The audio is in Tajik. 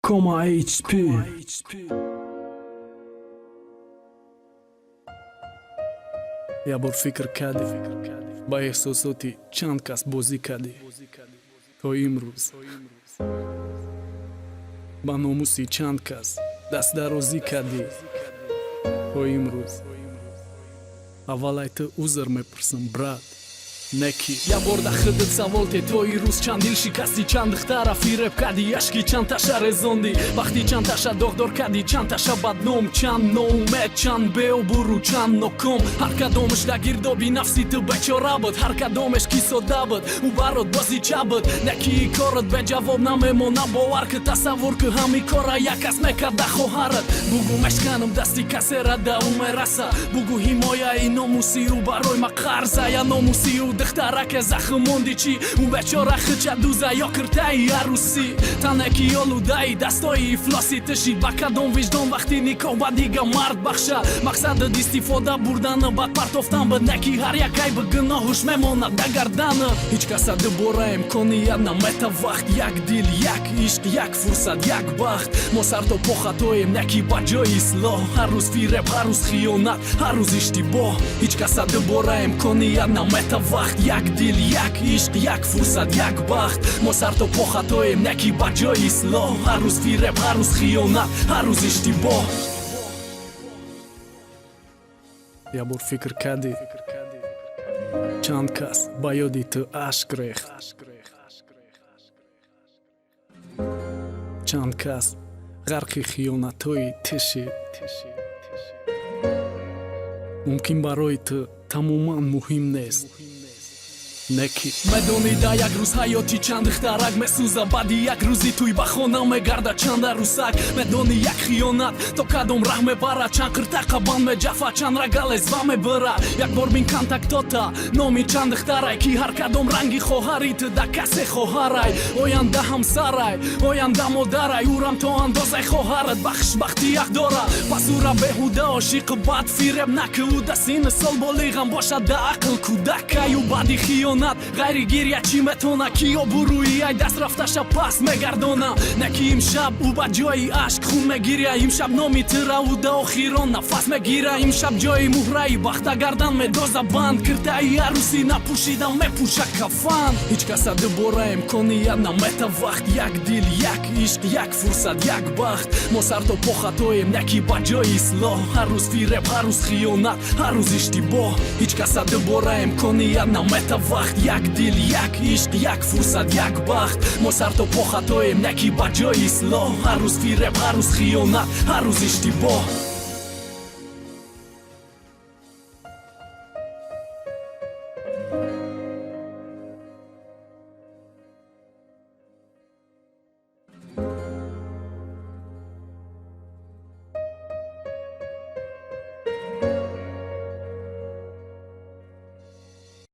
Coma HP. Я бор фикр кади ба эҳсосоти чанд кас бозӣ кадӣ то имрӯз ба номуси чанд кас дастдарозӣ кадӣ то имрӯз аввалай ту узр мепурсам брат неки я бор да худат савол те то ирӯз чанд дил шикасти чанд духтара фиреб кади яшки чанд таша резонди вақти чанд таша догдор кади чанд таша бадном чанд ноумед чанд беобуру чанд ноком ҳар кадомаш да гирдоби нафси ту бечора буд ҳар кадомаш ки сода буд ӯ барот бозича буд неки корат беҷавоб намемона бовар ки тасаввур ки ҳами кора як кас мекарда хоҳарат бугу мешканам дасти касера да ӯ мераса бугу ҳимояи номуси ӯ барои ма қарза я номуси ӯ духтараке захм монди чӣ ӯ бечора хича дуза ё киртаи арӯсӣ тане ки олудаи дастои ифлоси тиши ба кадом виҷдон вақти никоҳ ба дига мард бахша мақсадат истифода бурдана бад партофтан буд неки ҳар якай ба гуноҳуш мемонад да гардана ҳеҷ каса дубора имконият наметавахт як дил як ишқ як фурсат як бахт мо сар то по хатоем неки ба ҷои ислоҳ ҳар рӯз фиреб ҳар рӯз хиёнат ҳар рӯз иштибоҳ ҳеҷ каса дубора имконият наметавахт як дил як ишқ як фурсат як бахт мо сар то по хатоем неки ба ҷои ислоҳ ҳар рӯз фиреб ҳар рӯз хиёнат ҳар рӯз иштибоҳ я бор фикр кадӣ чанд кас ба ёди ту ашк рехт чанд кас ғарқи хиёнатҳои тиши мумкин барои ту тамоман муҳим нест неки медонӣ да як рӯз ҳаёти чанд духтарак месӯза баъди як рӯзи туй ба хона мегарда чанд арӯсак медонӣ як хиёнат то кадом раҳ мебарад чанд қиртақа банд меҷафад чанд рагалезва мебарад як бор бин контактота номи чанд духтарай ки ҳар кадом ранги хоҳари ту да касе хоҳарай оянда ҳамсарай оянда модарай ӯрам то андозаи хоҳарат бахшбахтӣ як дора пас ӯра беҳуда ошиқи бад фиреб наки ӯ да синни сол болиғам бошад да ақл кӯдакай ӯ баъди хиёнат ғайри гирья чӣ метона ки обурӯи ай даст рафташа паст мегардона неки имшаб ӯ ба ҷои ашк хун мегиря имшаб номи тира ӯ да охирон нафас мегира имшаб ҷои муҳраи бахта гардан медоза банд киртаи арӯсӣ напӯшида мепӯша кафан ҳеҷ каса дубора имконият наметавахт як дил як ишқ як фурсат як бахт мо сар то по хатоем неки ба ҷои ислоҳ ҳар рӯз фиреб ҳар рӯз хиёнат ҳар рӯз иштибоҳ ҳеҷ каса дубора имконият наметавахт як дил як ишқ як фурсат як бахт мо сар то по хатоем неки ба ҷои ислоҳ ҳар рӯз фиреб ҳар рӯз хиёнат ҳар рӯз иштибоҳ